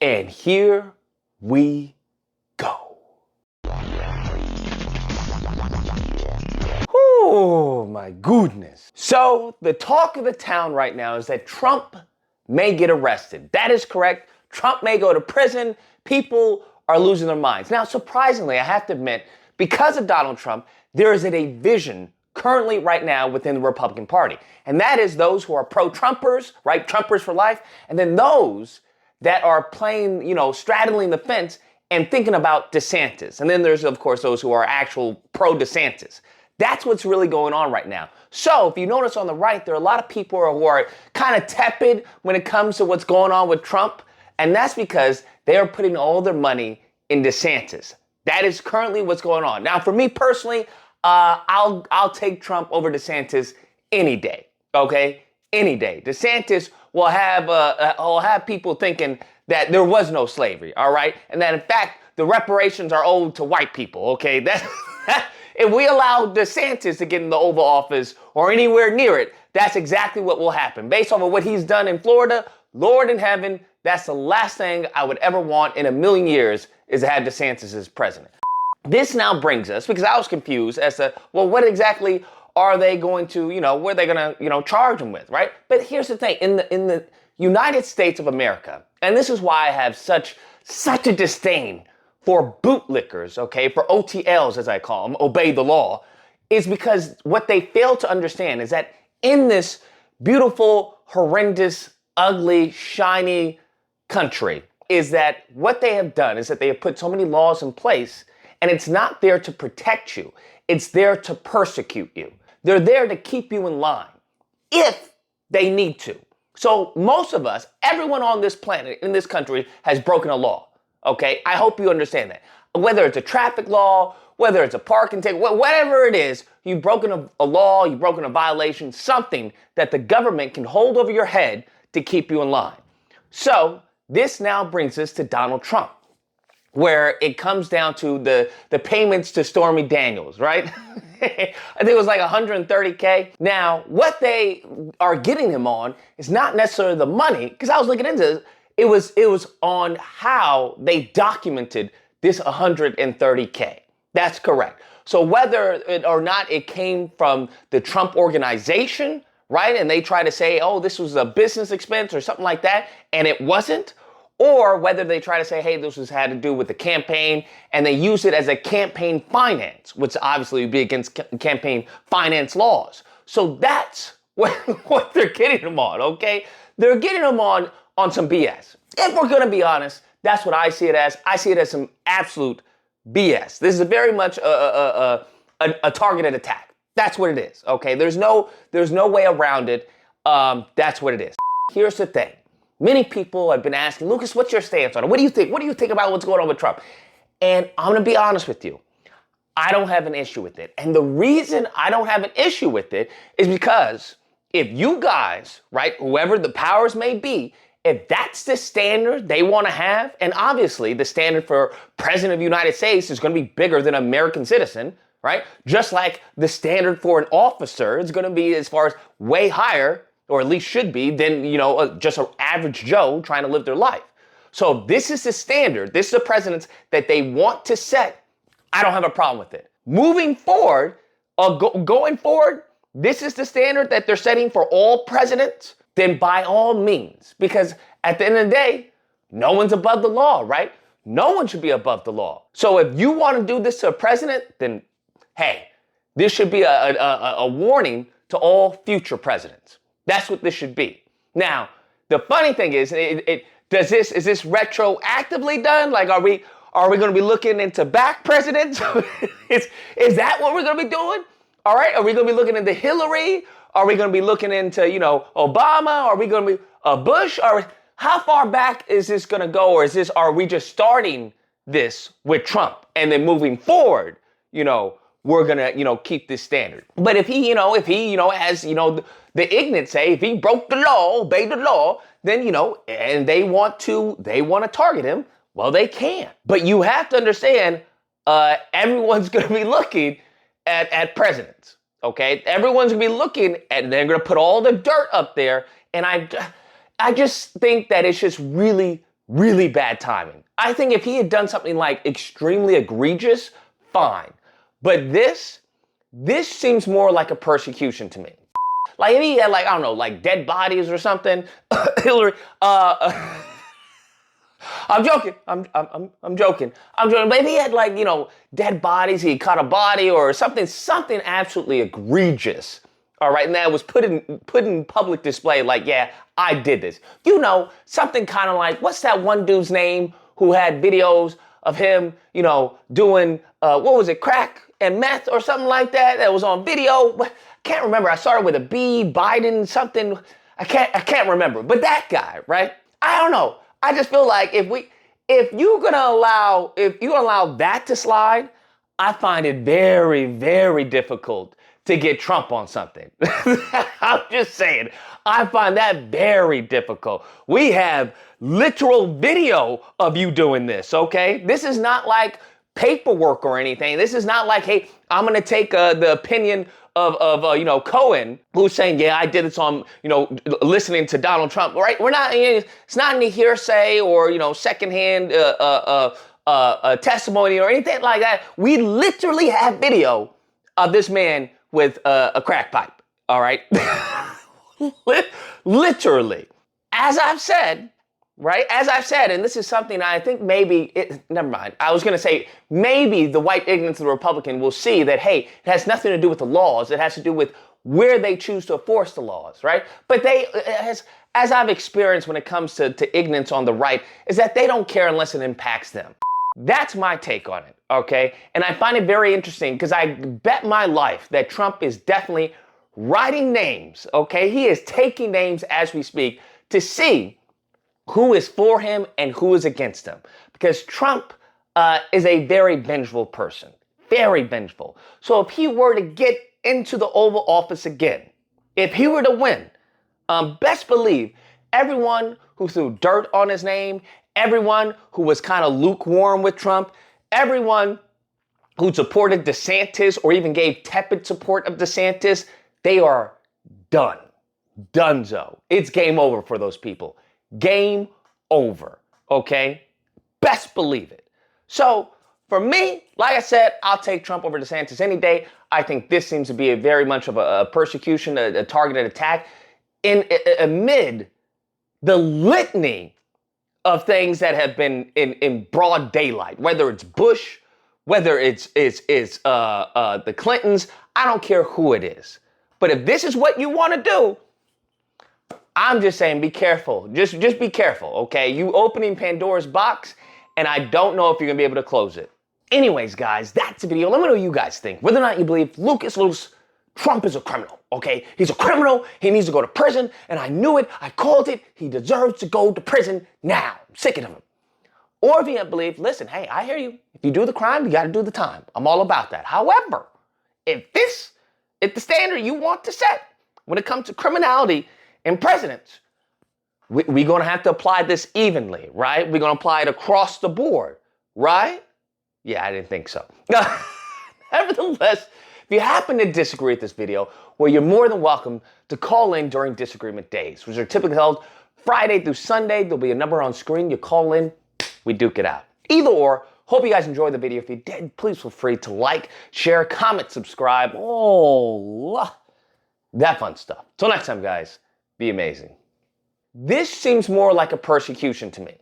And here we go. Oh my goodness. So the talk of the town right now is that Trump may get arrested. That is correct. Trump may go to prison. People are losing their minds. Now, surprisingly, I have to admit, because of Donald Trump, there is a division currently right now within the Republican Party. And that is those who are pro-Trumpers, right? Trumpers for life. And then those that are playing, straddling the fence and thinking about DeSantis. And then there's, of course, those who are actual pro-DeSantis. That's what's really going on right now. So if you notice on the right, there are a lot of people who are kind of tepid when it comes to what's going on with Trump. And that's because they are putting all their money in DeSantis. That is currently what's going on. Now, for me personally, I'll take Trump over DeSantis any day. Okay, any day. DeSantis will have people thinking that there was no slavery. All right, and that in fact the reparations are owed to white people. Okay, if we allow DeSantis to get in the Oval Office or anywhere near it, that's exactly what will happen. Based off of what he's done in Florida, Lord in heaven, that's the last thing I would ever want in a million years is to have DeSantis as president. This now brings us, because I was confused as to, well, what exactly are they going to, what are they going to, charge him with, right? But here's the thing, in the United States of America, and this is why I have such a disdain for bootlickers, okay, for OTLs as I call them, obey the law, is because what they fail to understand is that in this beautiful, horrendous, ugly, shiny country is that what they have done is that they have put so many laws in place, and it's not there to protect you. It's there to persecute you. They're there to keep you in line if they need to. So most of us, everyone on this planet, in this country, has broken a law. Okay? I hope you understand that. Whether it's a traffic law, whether it's a parking ticket, whatever it is, you've broken a law, you've broken a violation, something that the government can hold over your head to keep you in line. So this now brings us to Donald Trump, where it comes down to the payments to Stormy Daniels, right? I think it was like $130K. Now, what they are getting him on is not necessarily the money, because I was looking into this. It was on how they documented this $130K. That's correct. So whether or not it came from the Trump organization, right? And they try to say, oh, this was a business expense or something like that, and it wasn't. Or whether they try to say, hey, this had to do with the campaign, and they use it as a campaign finance, which obviously would be against campaign finance laws. So that's what they're getting them on, okay? They're getting them on some BS. If we're going to be honest, that's what I see it as. I see it as some absolute BS. This is very much a targeted attack. That's what it is, okay? There's no way around it. That's what it is. Here's the thing. Many people have been asking, Lucas, what's your stance on it? What do you think? What do you think about what's going on with Trump? And I'm going to be honest with you. I don't have an issue with it. And the reason I don't have an issue with it is because if you guys, right, whoever the powers may be, if that's the standard they want to have, and obviously the standard for President of the United States is going to be bigger than an American citizen, right? Just like the standard for an officer is going to be as far as way higher, or at least should be, than, just an average Joe trying to live their life. So this is the standard. This is the precedence that they want to set. I don't have a problem with it. Moving forward, going forward, this is the standard that they're setting for all presidents, then by all means, because at the end of the day, no one's above the law, right? No one should be above the law. So if you want to do this to a president, then hey, this should be a warning to all future presidents. That's what this should be. Now, the funny thing is, is this retroactively done? Like, are we going to be looking into back presidents? is that what we're going to be doing? All right. Are we going to be looking into Hillary? Are we going to be looking into, Obama? Are we going to be Bush? Or how far back is this going to go? Or are we just starting this with Trump and then moving forward, we're going to, keep this standard. But if he, as, the ignorant say, if he broke the law, obeyed the law, then, and they want to target him, well, they can. But you have to understand, everyone's going to be looking at presidents, okay? Everyone's going to be looking and they're going to put all the dirt up there. And I just think that it's just really, really bad timing. I think if he had done something like extremely egregious, fine. But this seems more like a persecution to me. Like if he had like, I don't know, like dead bodies or something, Hillary, I'm joking. I'm joking. I'm joking. But if he had like, you know, dead bodies, he cut a body or something absolutely egregious. All right, and that was put in public display. Like, yeah, I did this. You know, something kind of like, what's that one dude's name who had videos of him, you know, doing what was it, crack and meth or something like that? That was on video. I can't remember. I started with a B, Biden, something. I can't remember. But that guy, right? I don't know. I just feel like if you allow that to slide, I find it very, very difficult to get Trump on something. I'm just saying, I find that very difficult. We have literal video of you doing this, okay? This is not like paperwork or anything. This is not like, hey, I'm gonna take the opinion of you know, Cohen, who's saying, yeah, I did this on, you know, listening to Donald Trump, right? We're not, it's not any hearsay or, you know, secondhand testimony or anything like that. We literally have video of this man with a crack pipe, all right? Literally. As I've said, right? As I've said, and this is something I think never mind. I was going to say, maybe the white ignorance of the Republican will see that, hey, it has nothing to do with the laws. It has to do with where they choose to enforce the laws, right? But as I've experienced when it comes to ignorance on the right, is that they don't care unless it impacts them. That's my take on it, okay? And I find it very interesting because I bet my life that Trump is definitely writing names, okay? He is taking names as we speak to see who is for him and who is against him. Because Trump is a very vengeful person, very vengeful. So if he were to get into the Oval Office again, if he were to win, best believe everyone who threw dirt on his name, everyone who was kind of lukewarm with Trump, everyone who supported DeSantis or even gave tepid support of DeSantis, they are done. Donezo. It's game over for those people. Game over, okay? Best believe it. So, for me, like I said, I'll take Trump over DeSantis any day. I think this seems to be very much of a persecution, a targeted attack amid the litany of things that have been in broad daylight, whether it's Bush, whether it's the Clintons, I don't care who it is. But if this is what you want to do, I'm just saying, be careful. Just be careful, okay? You opening Pandora's box, and I don't know if you're going to be able to close it. Anyways, guys, that's the video. Let me know what you guys think. Whether or not you believe Lucas Trump is a criminal, okay? He's a criminal. He needs to go to prison, and I knew it. I called it. He deserves to go to prison now. I'm sick of him. Or if you believe, listen, hey, I hear you. If you do the crime, you got to do the time. I'm all about that. However, if the standard you want to set when it comes to criminality and presidents, we're going to have to apply this evenly, right? We're going to apply it across the board, right? Yeah, I didn't think so. Nevertheless, if you happen to disagree with this video, well, you're more than welcome to call in during disagreement days, which are typically held Friday through Sunday. There'll be a number on screen. You call in, we duke it out. Either or, hope you guys enjoyed the video. If you did, please feel free to like, share, comment, subscribe. Oh, that fun stuff. Till next time, guys. Be amazing. This seems more like a persecution to me.